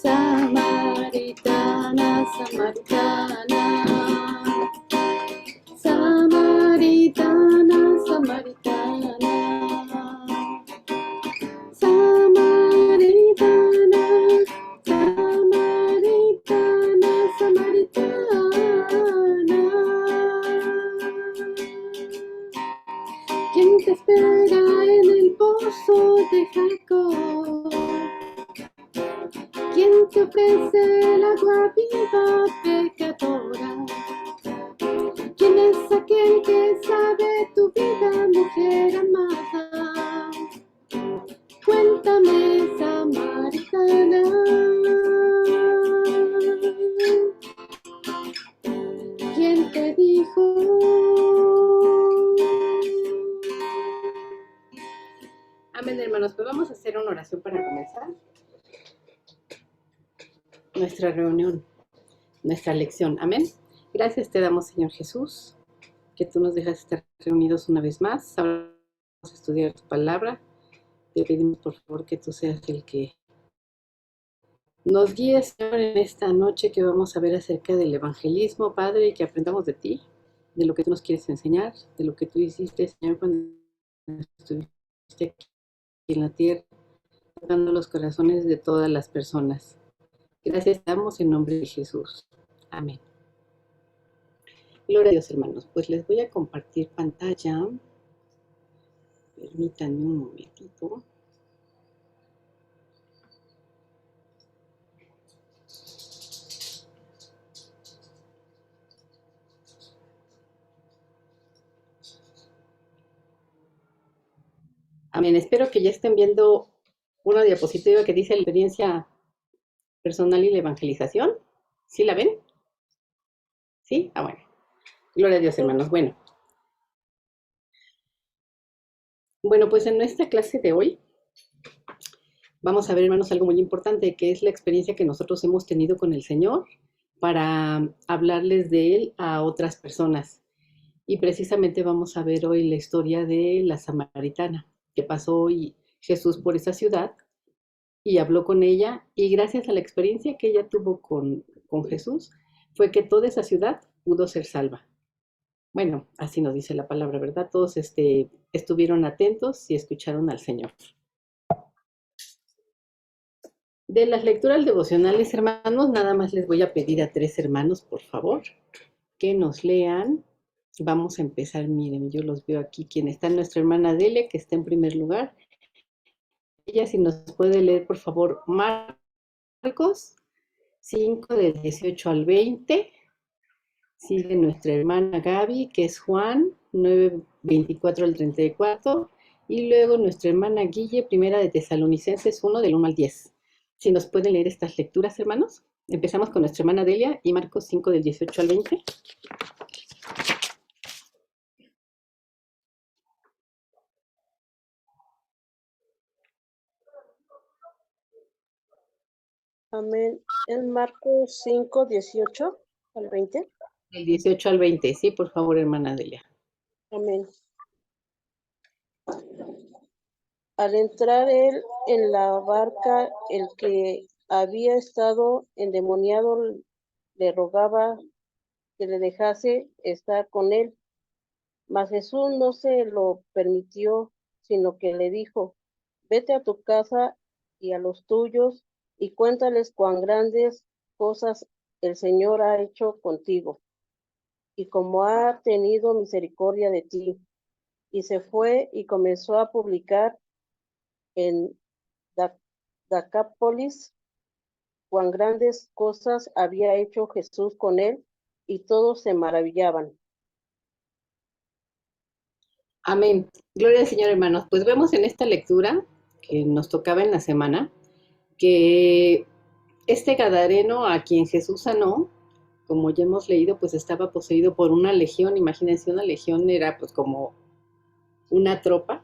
Samaritana, Samaritana, Samaritana, Samaritana, Samaritana, Samaritana, Samaritana. ¿Quién te espera en el pozo de Jacob? ¿Quién te ofrece el agua viva pecadora? ¿Quién es aquel que sabe tu vida, mujer amada? Cuéntame, Samaritana. ¿Quién te dijo? Amén, hermanos. Pues vamos a hacer una oración para comenzar nuestra reunión, nuestra lección. Amén. Gracias te damos, Señor Jesús, que tú nos dejas estar reunidos una vez más. Ahora vamos a estudiar tu palabra. Te pedimos, por favor, que tú seas el que nos guíe, Señor, en esta noche que vamos a ver acerca del evangelismo, Padre, y que aprendamos de ti, de lo que tú nos quieres enseñar, de lo que tú hiciste, Señor, cuando estuviste aquí en la tierra, tocando los corazones de todas las personas. Gracias damos en nombre de Jesús. Amén. Gloria a Dios, hermanos. Pues les voy a compartir pantalla. Permítanme un momentito. Amén. Espero que ya estén viendo una diapositiva que dice la experiencia personal y la evangelización. ¿Sí la ven? ¿Sí? Ah, bueno. Gloria a Dios, hermanos. Bueno, pues en nuestra clase de hoy vamos a ver, hermanos, algo muy importante, que es la experiencia que nosotros hemos tenido con el Señor para hablarles de Él a otras personas. Y precisamente vamos a ver hoy la historia de la samaritana, que pasó hoy Jesús por esa ciudad y habló con ella, y gracias a la experiencia que ella tuvo con Jesús, fue que toda esa ciudad pudo ser salva. Bueno, así nos dice la palabra, ¿verdad? Todos estuvieron atentos y escucharon al Señor. De las lecturas devocionales, hermanos, nada más les voy a pedir a 3 hermanos, por favor, que nos lean. Vamos a empezar, miren, yo los veo aquí. Quien está, nuestra hermana Delia, que está en primer lugar. Ella, si nos puede leer, por favor, Marcos 5, del 18 al 20. Sigue nuestra hermana Gaby, que es Juan 9, 24 al 34. Y luego nuestra hermana Guille, primera de Tesalonicenses 1, del 1 al 10. Si nos pueden leer estas lecturas, hermanos. Empezamos con nuestra hermana Delia y Marcos 5, del 18 al 20. Amén. En Marcos 5, 18 al 20. Del 18 al 20, sí, por favor, hermana Delia. Amén. Al entrar él en la barca, el que había estado endemoniado le rogaba que le dejase estar con él. Mas Jesús no se lo permitió, sino que le dijo: vete a tu casa y a los tuyos y cuéntales cuán grandes cosas el Señor ha hecho contigo y cómo ha tenido misericordia de ti. Y se fue y comenzó a publicar en Decápolis cuán grandes cosas había hecho Jesús con él, y todos se maravillaban. Amén. Gloria al Señor, hermanos. Pues vemos en esta lectura que nos tocaba en la semana que este gadareno a quien Jesús sanó, como ya hemos leído, pues estaba poseído por una legión. Imagínense, una legión era pues como una tropa.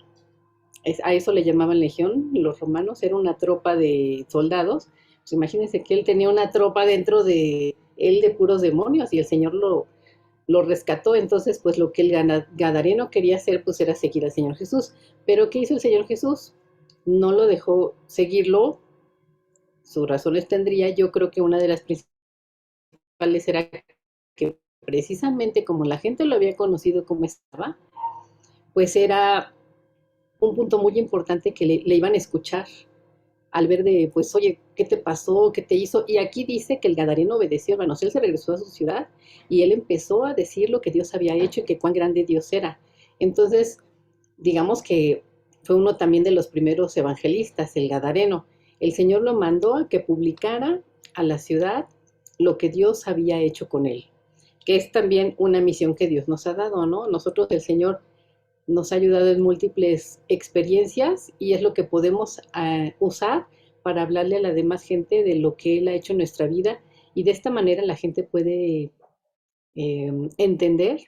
A eso le llamaban legión los romanos, era una tropa de soldados. Pues imagínense que él tenía una tropa dentro de él de puros demonios y el Señor lo rescató. Entonces, pues lo que el gadareno quería hacer, pues era seguir al Señor Jesús. Pero ¿qué hizo el Señor Jesús? No lo dejó seguirlo, sus razones tendría. Yo creo que una de las principales era que precisamente como la gente lo había conocido como estaba, pues era un punto muy importante que le iban a escuchar al ver de, pues, oye, ¿qué te pasó? ¿Qué te hizo? Y aquí dice que el Gadareno obedeció, hermanos. Él se regresó a su ciudad y él empezó a decir lo que Dios había hecho y que cuán grande Dios era. Entonces, digamos que fue uno también de los primeros evangelistas, el Gadareno. El Señor lo mandó a que publicara a la ciudad lo que Dios había hecho con él, que es también una misión que Dios nos ha dado, ¿no? Nosotros, el Señor nos ha ayudado en múltiples experiencias y es lo que podemos usar para hablarle a la demás gente de lo que Él ha hecho en nuestra vida y de esta manera la gente puede entender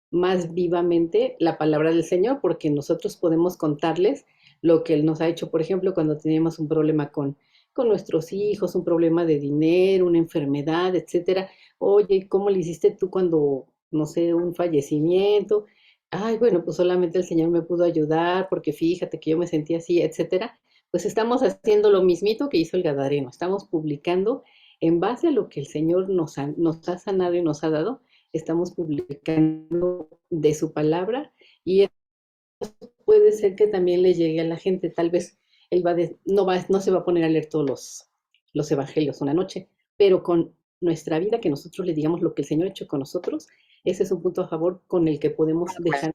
más vivamente la palabra del Señor porque nosotros podemos contarles lo que Él nos ha hecho. Por ejemplo, cuando teníamos un problema con nuestros hijos, un problema de dinero, una enfermedad, etcétera. Oye, ¿cómo le hiciste tú cuando, no sé, un fallecimiento? Ay, bueno, pues solamente el Señor me pudo ayudar porque fíjate que yo me sentía así, etcétera. Pues estamos haciendo lo mismito que hizo el Gadareno. Estamos publicando en base a lo que el Señor nos ha sanado y nos ha dado, estamos publicando de su palabra y eso puede ser que también le llegue a la gente. Tal vez él no se va a poner a leer todos los evangelios una noche, pero con nuestra vida, que nosotros le digamos lo que el Señor ha hecho con nosotros, ese es un punto a favor con el que podemos dejar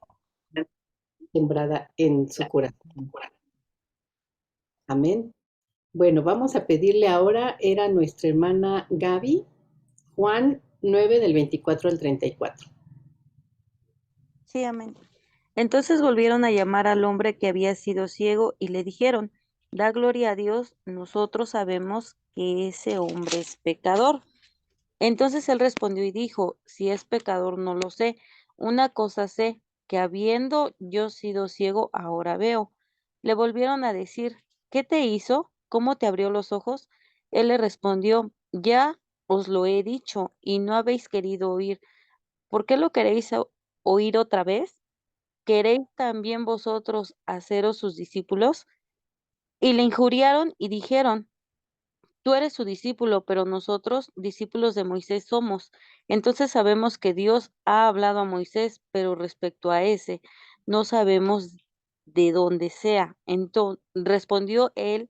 sembrada en su corazón. Amén. Bueno, vamos a pedirle ahora, era nuestra hermana Gaby, Juan 9 del 24 al 34. Sí, amén. Entonces volvieron a llamar al hombre que había sido ciego y le dijeron, da gloria a Dios, nosotros sabemos que ese hombre es pecador. Entonces él respondió y dijo, si es pecador no lo sé, una cosa sé, que habiendo yo sido ciego, ahora veo. Le volvieron a decir, ¿qué te hizo? ¿Cómo te abrió los ojos? Él le respondió, ya os lo he dicho y no habéis querido oír. ¿Por qué lo queréis oír otra vez? ¿Queréis también vosotros haceros sus discípulos? Y le injuriaron y dijeron, tú eres su discípulo, pero nosotros discípulos de Moisés somos. Entonces sabemos que Dios ha hablado a Moisés, pero respecto a ese, no sabemos de dónde sea. Entonces respondió el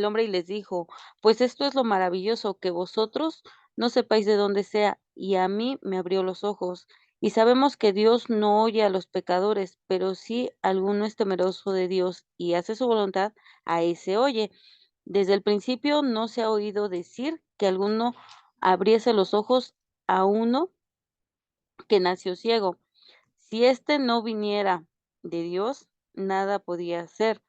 hombre y les dijo, pues esto es lo maravilloso, que vosotros no sepáis de dónde sea, y a mí me abrió los ojos. Y sabemos que Dios no oye a los pecadores, pero si alguno es temeroso de Dios y hace su voluntad, a ese oye. Desde el principio no se ha oído decir que alguno abriese los ojos a uno que nació ciego. Si éste no viniera de Dios, nada podía hacer.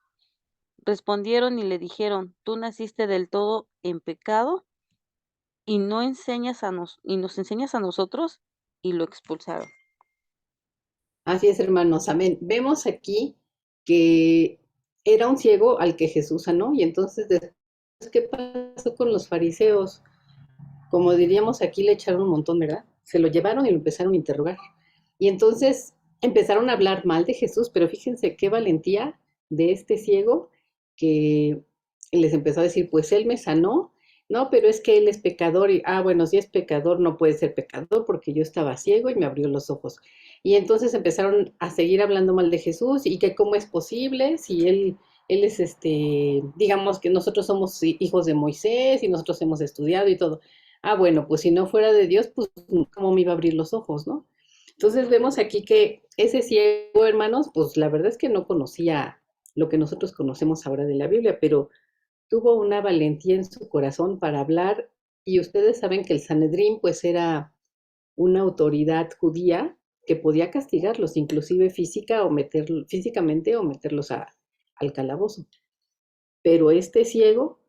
Respondieron y le dijeron, tú naciste del todo en pecado y no enseñas y nos enseñas a nosotros, y lo expulsaron. Así es, hermanos, amén. Vemos aquí que era un ciego al que Jesús sanó y entonces después, ¿qué pasó con los fariseos? Como diríamos aquí, le echaron un montón, ¿verdad? Se lo llevaron y lo empezaron a interrogar. Y entonces empezaron a hablar mal de Jesús, pero fíjense qué valentía de este ciego que les empezó a decir, pues él me sanó, no, pero es que él es pecador y, bueno, si es pecador no puede ser pecador porque yo estaba ciego y me abrió los ojos. Y entonces empezaron a seguir hablando mal de Jesús y que cómo es posible si él es digamos que nosotros somos hijos de Moisés y nosotros hemos estudiado y todo. Bueno, pues si no fuera de Dios, pues cómo me iba a abrir los ojos, ¿no? Entonces vemos aquí que ese ciego, hermanos, pues la verdad es que no conocía lo que nosotros conocemos ahora de la Biblia, pero tuvo una valentía en su corazón para hablar y ustedes saben que el Sanedrín pues era una autoridad judía que podía castigarlos, inclusive físicamente o meterlos al calabozo. Pero este ciego,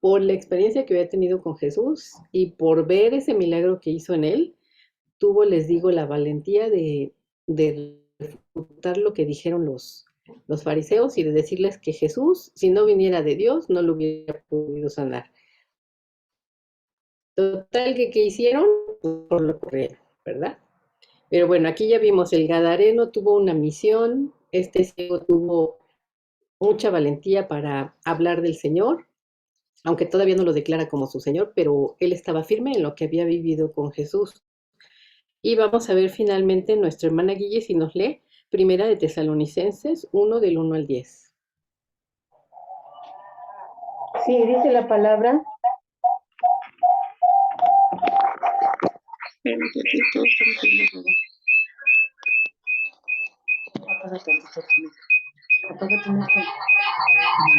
por la experiencia que había tenido con Jesús y por ver ese milagro que hizo en él, tuvo, les digo, la valentía de refutar lo que dijeron los fariseos y de decirles que Jesús, si no viniera de Dios, no lo hubiera podido sanar. Total, que hicieron, por lo corrieron, ¿verdad? Pero bueno, aquí ya vimos, el Gadareno tuvo una misión, este ciego tuvo mucha valentía para hablar del Señor aunque todavía no lo declara como su Señor, pero él estaba firme en lo que había vivido con Jesús. Y vamos a ver finalmente nuestra hermana Guille si nos lee Primera de Tesalonicenses 1 del 1 al 10. Sí, dice la palabra.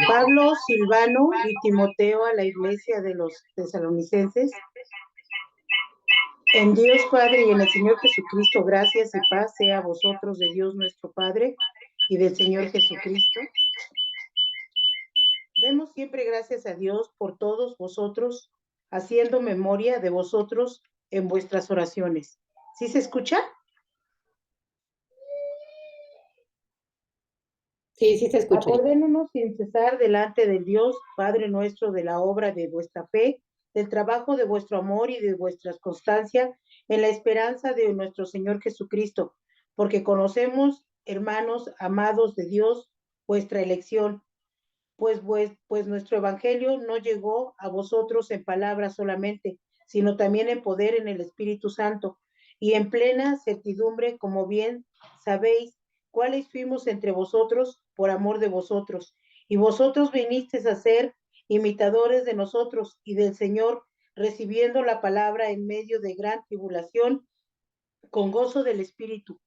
Pablo, Silvano y Timoteo a la iglesia de los tesalonicenses. En Dios Padre y en el Señor Jesucristo, gracias y paz sea a vosotros de Dios nuestro Padre y del Señor Jesucristo. Demos siempre gracias a Dios por todos vosotros, haciendo memoria de vosotros en vuestras oraciones. ¿Sí se escucha? Sí, sí se escucha. Acordémonos sin cesar delante del Dios, Padre nuestro, de la obra de vuestra fe, del trabajo de vuestro amor y de vuestra constancia en la esperanza de nuestro Señor Jesucristo, porque conocemos, hermanos amados de Dios, vuestra elección, pues nuestro evangelio no llegó a vosotros en palabras solamente, sino también en poder en el Espíritu Santo y en plena certidumbre, como bien sabéis, cuáles fuimos entre vosotros por amor de vosotros. Y vosotros vinisteis a ser imitadores de nosotros y del Señor, recibiendo la palabra en medio de gran tribulación, con gozo del Espíritu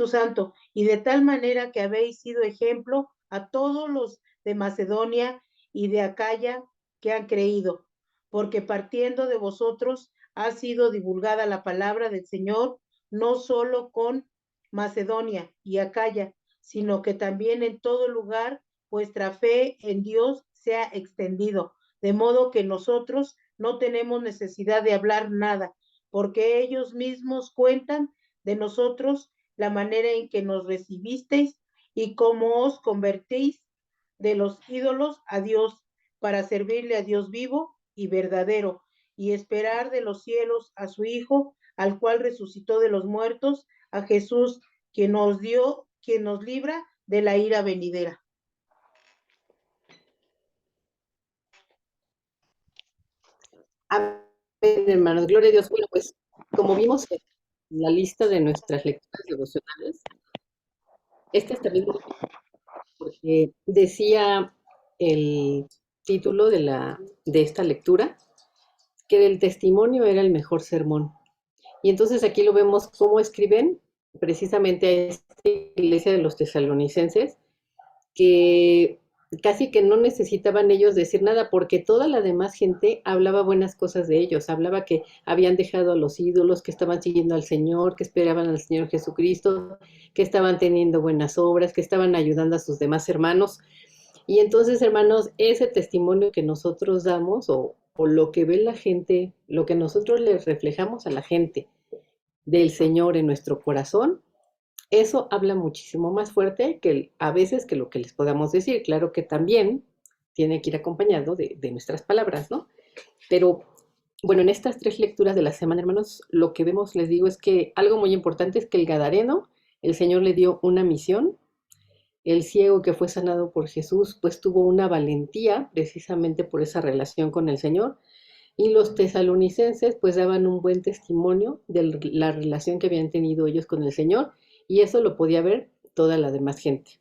Santo, y de tal manera que habéis sido ejemplo a todos los de Macedonia y de Acaya que han creído, porque partiendo de vosotros ha sido divulgada la palabra del Señor, no solo con Macedonia y Acaya, sino que también en todo lugar vuestra fe en Dios se ha extendido, de modo que nosotros no tenemos necesidad de hablar nada, porque ellos mismos cuentan de nosotros la manera en que nos recibisteis y cómo os convertís de los ídolos a Dios para servirle a Dios vivo y verdadero y esperar de los cielos a su Hijo, al cual resucitó de los muertos, a Jesús, quien nos libra de la ira venidera. Amén, hermanos. Gloria a Dios. Bueno, pues como vimos en la lista de nuestras lecturas devocionales, esta es también porque decía el título de esta lectura que el testimonio era el mejor sermón. Y entonces aquí lo vemos cómo escriben precisamente a esta iglesia de los tesalonicenses, que casi que no necesitaban ellos decir nada, porque toda la demás gente hablaba buenas cosas de ellos, hablaba que habían dejado a los ídolos, que estaban siguiendo al Señor, que esperaban al Señor Jesucristo, que estaban teniendo buenas obras, que estaban ayudando a sus demás hermanos. Y entonces, hermanos, ese testimonio que nosotros damos o lo que ve la gente, lo que nosotros les reflejamos a la gente del Señor en nuestro corazón, eso habla muchísimo más fuerte que a veces que lo que les podamos decir. Claro que también tiene que ir acompañado de nuestras palabras, ¿no? Pero bueno, en estas 3 lecturas de la semana, hermanos, lo que vemos, les digo, es que algo muy importante es que el Gadareno, el Señor le dio una misión. El ciego que fue sanado por Jesús, pues tuvo una valentía precisamente por esa relación con el Señor. Y los tesalonicenses pues daban un buen testimonio de la relación que habían tenido ellos con el Señor, y eso lo podía ver toda la demás gente.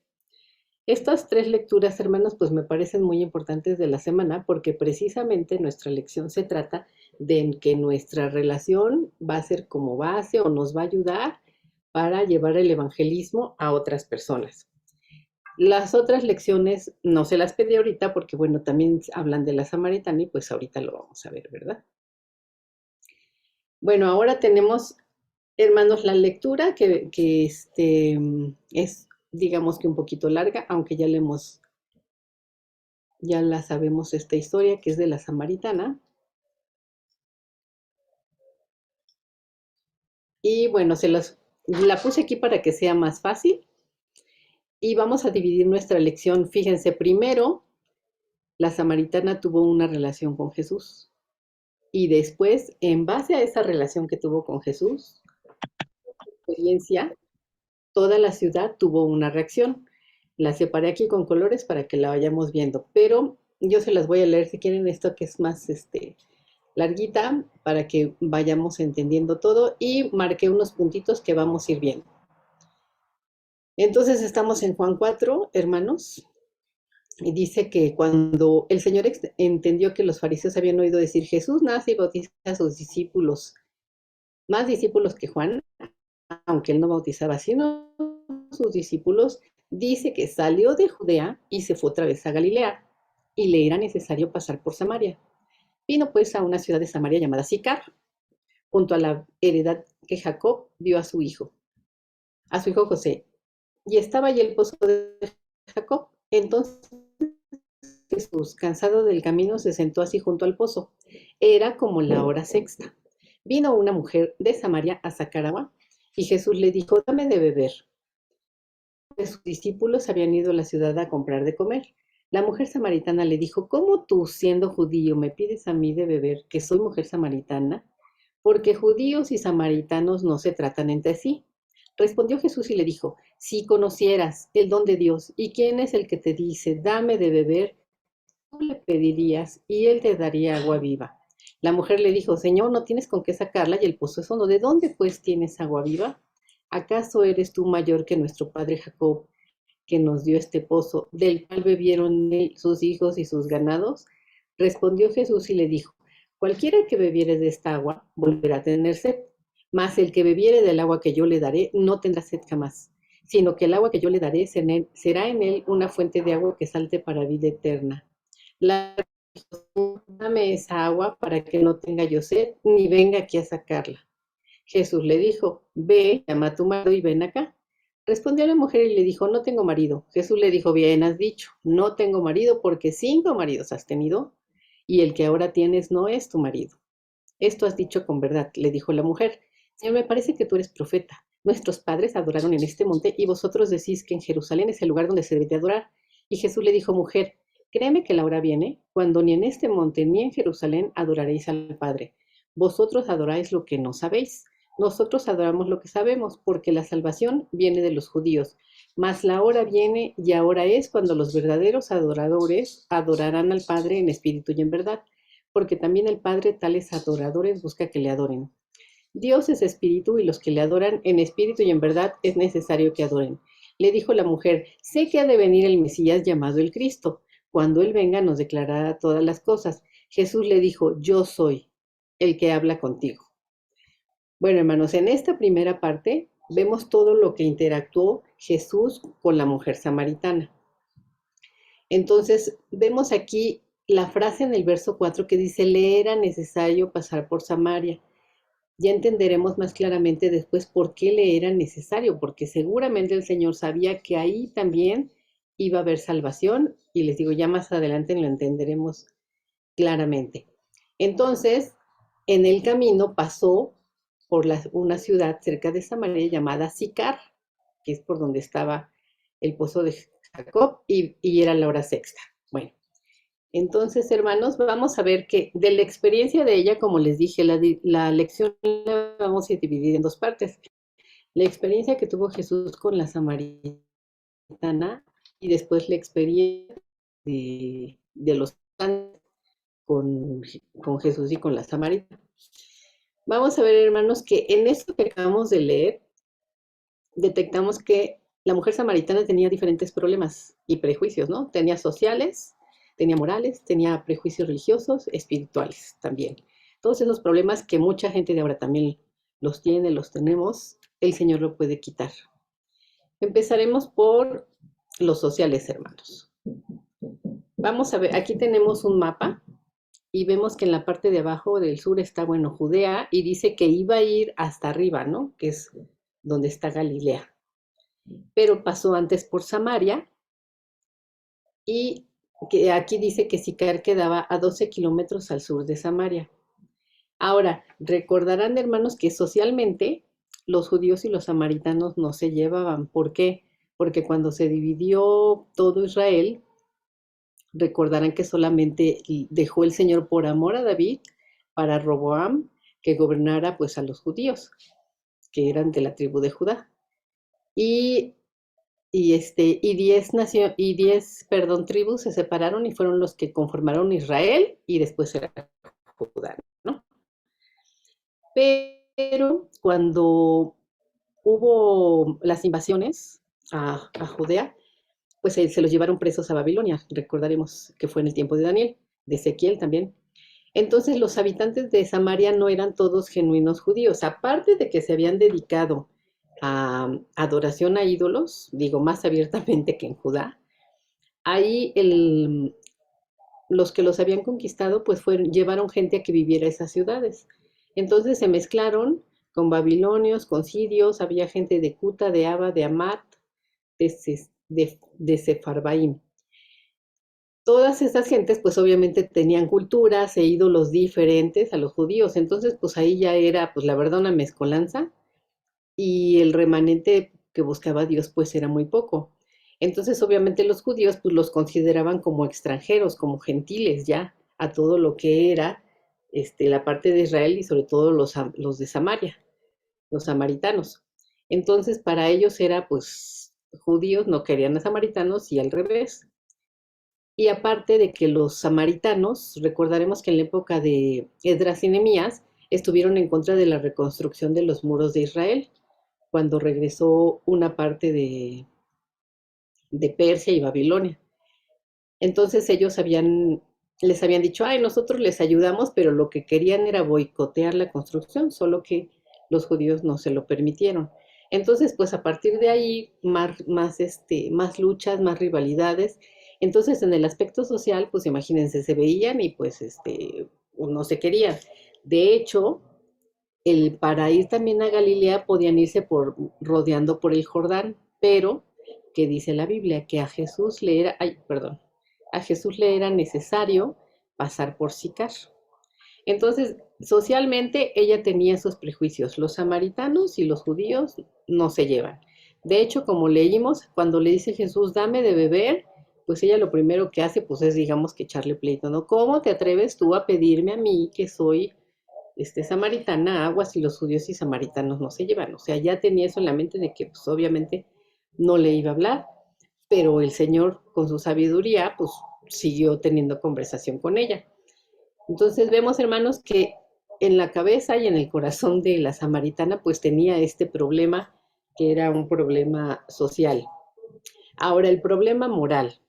Estas 3 lecturas, hermanos, pues me parecen muy importantes de la semana porque precisamente nuestra lección se trata de que nuestra relación va a ser como base o nos va a ayudar para llevar el evangelismo a otras personas. Las otras lecciones no se las pedí ahorita porque, bueno, también hablan de la samaritana y pues ahorita lo vamos a ver, ¿verdad? Bueno, ahora tenemos, hermanos, la lectura que es, digamos que un poquito larga, aunque ya la sabemos esta historia que es de la samaritana. Y bueno, la puse aquí para que sea más fácil. Y vamos a dividir nuestra lección. Fíjense, primero, la samaritana tuvo una relación con Jesús. Y después, en base a esa relación que tuvo con Jesús, experiencia, toda la ciudad tuvo una reacción. La separé aquí con colores para que la vayamos viendo, pero yo se las voy a leer si quieren esto que es más larguita para que vayamos entendiendo todo y marqué unos puntitos que vamos a ir viendo. Entonces estamos en Juan 4, hermanos, y dice que cuando el Señor entendió que los fariseos habían oído decir Jesús nace y bautiza a sus discípulos, más discípulos que Juan, aunque él no bautizaba sino sus discípulos, dice que salió de Judea y se fue otra vez a Galilea y le era necesario pasar por Samaria. Vino pues a una ciudad de Samaria llamada Sicar, junto a la heredad que Jacob dio a su hijo José. Y estaba allí el pozo de Jacob. Entonces Jesús, cansado del camino, se sentó así junto al pozo. Era como la hora sexta. Vino una mujer de Samaria a sacar agua y Jesús le dijo, dame de beber. Sus discípulos habían ido a la ciudad a comprar de comer. La mujer samaritana le dijo, ¿cómo tú, siendo judío, me pides a mí de beber, que soy mujer samaritana? Porque judíos y samaritanos no se tratan entre sí. Respondió Jesús y le dijo, si conocieras el don de Dios y quién es el que te dice, dame de beber, tú le pedirías y él te daría agua viva. La mujer le dijo, Señor, no tienes con qué sacarla y el pozo es hondo. ¿De dónde pues tienes agua viva? ¿Acaso eres tú mayor que nuestro padre Jacob, que nos dio este pozo, del cual bebieron sus hijos y sus ganados? Respondió Jesús y le dijo, cualquiera que bebiere de esta agua volverá a tener sed, mas el que bebiere del agua que yo le daré no tendrá sed jamás, sino que el agua que yo le daré será en él una fuente de agua que salte para vida eterna. Dame esa agua para que no tenga yo sed, ni venga aquí a sacarla. Jesús le dijo, ve, llama a tu marido y ven acá. Respondió la mujer y le dijo, no tengo marido. Jesús le dijo, bien has dicho, no tengo marido porque 5 maridos has tenido y el que ahora tienes no es tu marido. Esto has dicho con verdad, le dijo la mujer. Señor, me parece que tú eres profeta. Nuestros padres adoraron en este monte y vosotros decís que en Jerusalén es el lugar donde se debe de adorar. Y Jesús le dijo, mujer, créeme que la hora viene cuando ni en este monte ni en Jerusalén adoraréis al Padre. Vosotros adoráis lo que no sabéis. Nosotros adoramos lo que sabemos, porque la salvación viene de los judíos. Mas la hora viene y ahora es cuando los verdaderos adoradores adorarán al Padre en espíritu y en verdad, porque también el Padre tales adoradores busca que le adoren. Dios es espíritu y los que le adoran en espíritu y en verdad es necesario que adoren. Le dijo la mujer, sé que ha de venir el Mesías llamado el Cristo. Cuando Él venga nos declarará todas las cosas. Jesús le dijo, yo soy el que habla contigo. Bueno, hermanos, en esta primera parte vemos todo lo que interactuó Jesús con la mujer samaritana. Entonces, vemos aquí la frase en el verso 4 que dice, le era necesario pasar por Samaria. Ya entenderemos más claramente después por qué le era necesario, porque seguramente el Señor sabía que ahí también iba a haber salvación, y les digo, ya más adelante lo entenderemos claramente. Entonces, en el camino pasó por una ciudad cerca de Samaria llamada Sicar, que es por donde estaba el pozo de Jacob, y era la hora sexta. Bueno, entonces, hermanos, vamos a ver que de la experiencia de ella, como les dije, la lección la vamos a dividir en 2 partes. La experiencia que tuvo Jesús con la samaritana y después la experiencia de los con Jesús y con la samaritana. Vamos a ver, hermanos, que en esto que acabamos de leer, detectamos que la mujer samaritana tenía diferentes problemas y prejuicios, ¿no? Tenía sociales, tenía morales, tenía prejuicios religiosos, espirituales también. Todos esos problemas que mucha gente de ahora también los tiene, los tenemos, el Señor lo puede quitar. Empezaremos por los sociales, hermanos. Vamos a ver, aquí tenemos un mapa y vemos que en la parte de abajo del sur está, bueno, Judea, y dice que iba a ir hasta arriba, ¿no? Que es donde está Galilea. Pero pasó antes por Samaria y que aquí dice que Sicar quedaba a 12 kilómetros al sur de Samaria. Ahora, recordarán, hermanos, que socialmente los judíos y los samaritanos no se llevaban. ¿Por qué? Porque cuando se dividió todo Israel, recordarán que solamente dejó el Señor por amor a David para Roboam que gobernara pues a los judíos, que eran de la tribu de Judá. Y y 10, perdón, tribus se separaron y fueron los que conformaron Israel y después era Judá, ¿no? Pero cuando hubo las invasiones a Judea, pues se los llevaron presos a Babilonia. Recordaremos que fue en el tiempo de Daniel, de Ezequiel también. Entonces los habitantes de Samaria no eran todos genuinos judíos, aparte de que se habían dedicado a adoración a ídolos, digo más abiertamente que en Judá. Ahí los que los habían conquistado pues llevaron gente a que viviera esas ciudades. Entonces se mezclaron con babilonios, con sirios, había gente de Cuta, de Aba, de Amat, de Sefarbaim. Todas esas gentes pues obviamente tenían culturas e ídolos diferentes a los judíos, entonces pues ahí ya era pues la verdad una mezcolanza y el remanente que buscaba a Dios pues era muy poco. Entonces obviamente los judíos pues los consideraban como extranjeros, como gentiles ya a todo lo que era la parte de Israel y sobre todo los de Samaria, los samaritanos. Entonces para ellos era pues judíos no querían a samaritanos y al revés. Y aparte de que los samaritanos, recordaremos que en la época de Esdras y Nehemías, estuvieron en contra de la reconstrucción de los muros de Israel, cuando regresó una parte de Persia y Babilonia. Entonces ellos les habían dicho, ay, nosotros les ayudamos, pero lo que querían era boicotear la construcción, solo que los judíos no se lo permitieron. Entonces, pues a partir de ahí, más luchas, más rivalidades. Entonces, en el aspecto social, pues imagínense, se veían y pues no se querían. De hecho, para ir también a Galilea podían irse rodeando por el Jordán, pero que dice la Biblia que a Jesús le era necesario pasar por Sicar. Entonces, socialmente ella tenía esos prejuicios. Los samaritanos y los judíos no se llevan. De hecho, como leímos, cuando le dice Jesús, dame de beber, pues ella lo primero que hace, pues es, digamos, que echarle pleito, ¿no? ¿Cómo te atreves tú a pedirme a mí, que soy samaritana, agua, si los judíos y samaritanos no se llevan? O sea, ya tenía eso en la mente de que, pues obviamente, no le iba a hablar, pero el Señor, con su sabiduría, pues siguió teniendo conversación con ella. Entonces vemos, hermanos, que en la cabeza y en el corazón de la samaritana, pues tenía este problema que era un problema social. Ahora, el problema moral.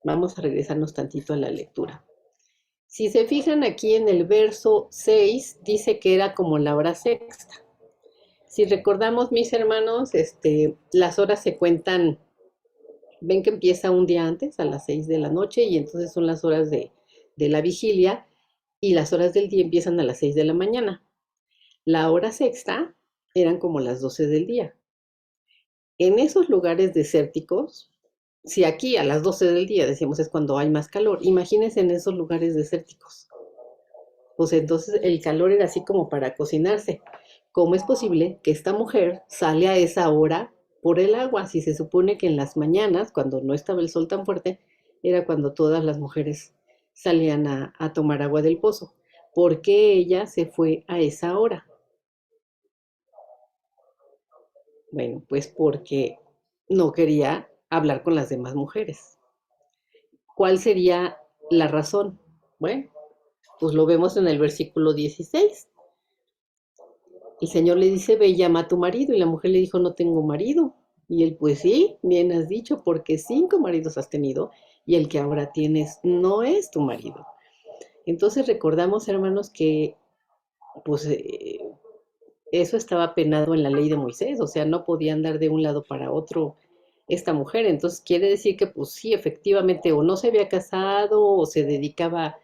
Vamos a regresarnos tantito a la lectura. Si se fijan aquí en el verso 6, dice que era como la hora sexta. Si recordamos, mis hermanos, las horas se cuentan, ven que empieza un día antes, a las 6 de la noche, y entonces son las horas de la vigilia, y las horas del día empiezan a las 6 de la mañana. La hora sexta eran como las 12 del día. En esos lugares desérticos, si aquí a las 12 del día decimos es cuando hay más calor, imagínense en esos lugares desérticos. Pues entonces el calor era así como para cocinarse. ¿Cómo es posible que esta mujer sale a esa hora por el agua? Si se supone que en las mañanas, cuando no estaba el sol tan fuerte, era cuando todas las mujeres salían a tomar agua del pozo. ¿Por qué ella se fue a esa hora? Bueno, pues porque no quería hablar con las demás mujeres. ¿Cuál sería la razón? Bueno, pues lo vemos en el versículo 16. El Señor le dice, ve y llama a tu marido. Y la mujer le dijo, no tengo marido. Y él, pues sí, bien has dicho, porque 5 maridos has tenido y el que ahora tienes no es tu marido. Entonces recordamos, hermanos, que pues eso estaba penado en la ley de Moisés, o sea, no podía andar de un lado para otro esta mujer. Entonces quiere decir que pues sí, efectivamente, o no se había casado, o se dedicaba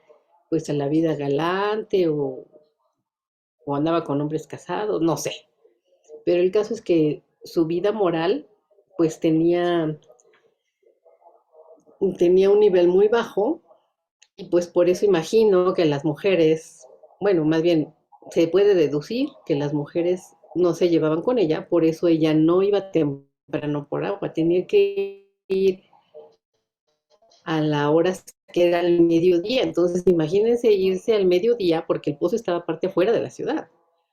pues a la vida galante, o andaba con hombres casados, no sé. Pero el caso es que su vida moral pues tenía un nivel muy bajo, y pues por eso imagino que las mujeres, bueno, más bien se puede deducir que las mujeres no se llevaban con ella, por eso ella no iba temprano por agua, tenía que ir a la hora que era el mediodía. Entonces imagínense irse al mediodía porque el pozo estaba parte afuera de la ciudad.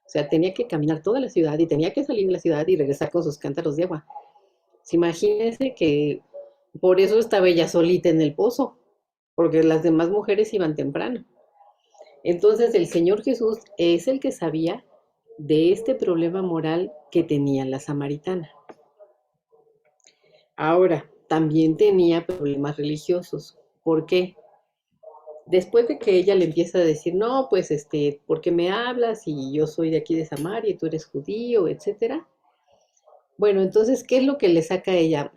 O sea, tenía que caminar toda la ciudad y tenía que salir de la ciudad y regresar con sus cántaros de agua. Imagínense que por eso estaba ella solita en el pozo, porque las demás mujeres iban temprano. Entonces el Señor Jesús es el que sabía de este problema moral que tenía la samaritana. Ahora, también tenía problemas religiosos. ¿Por qué? Después de que ella le empieza a decir, no, pues, ¿por qué me hablas? Y yo soy de aquí de Samaria y tú eres judío, etcétera. Bueno, entonces, ¿qué es lo que le saca a ella?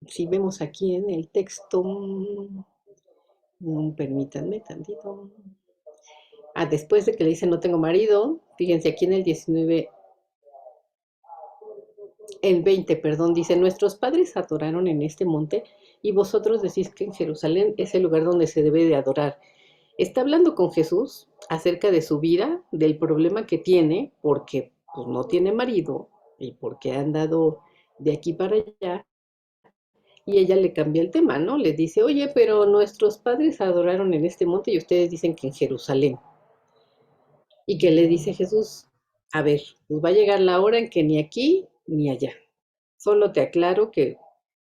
Si vemos aquí en el texto, permítanme tantito. Después de que le dice no tengo marido, fíjense aquí en el 19, el 20, perdón, dice, nuestros padres adoraron en este monte y vosotros decís que en Jerusalén es el lugar donde se debe de adorar. Está hablando con Jesús acerca de su vida, del problema que tiene, porque pues, no tiene marido y porque ha andado de aquí para allá. Y ella le cambia el tema, ¿no? Le dice, oye, pero nuestros padres adoraron en este monte y ustedes dicen que en Jerusalén. Y que le dice Jesús, a ver, pues va a llegar la hora en que ni aquí ni allá. Solo te aclaro que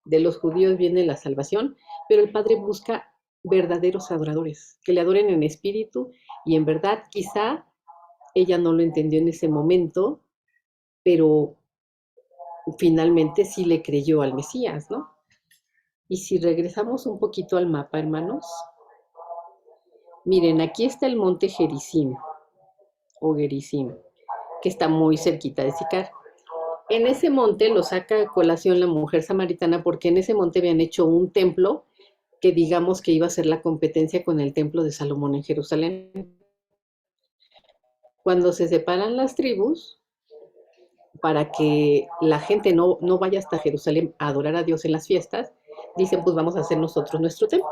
de los judíos viene la salvación, pero el Padre busca verdaderos adoradores, que le adoren en espíritu y en verdad. Quizá ella no lo entendió en ese momento, pero finalmente sí le creyó al Mesías, ¿no? Y si regresamos un poquito al mapa, hermanos, miren, aquí está el monte Gerizim, o Gerizim, que está muy cerquita de Sicar. En ese monte lo saca a colación la mujer samaritana porque en ese monte habían hecho un templo que digamos que iba a ser la competencia con el templo de Salomón en Jerusalén. Cuando se separan las tribus, para que la gente no vaya hasta Jerusalén a adorar a Dios en las fiestas, dicen, pues vamos a hacer nosotros nuestro templo.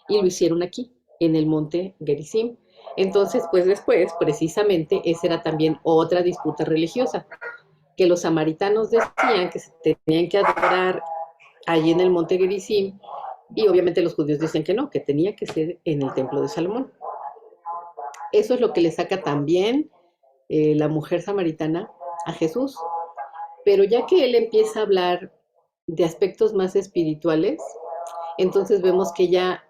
Y lo hicieron aquí, en el monte Gerizim. Entonces, pues después, precisamente, esa era también otra disputa religiosa, que los samaritanos decían que se tenían que adorar allí en el monte Gerizim, y obviamente los judíos dicen que no, que tenía que ser en el templo de Salomón. Eso es lo que le saca también la mujer samaritana a Jesús. Pero ya que él empieza a hablar de aspectos más espirituales, entonces vemos que ya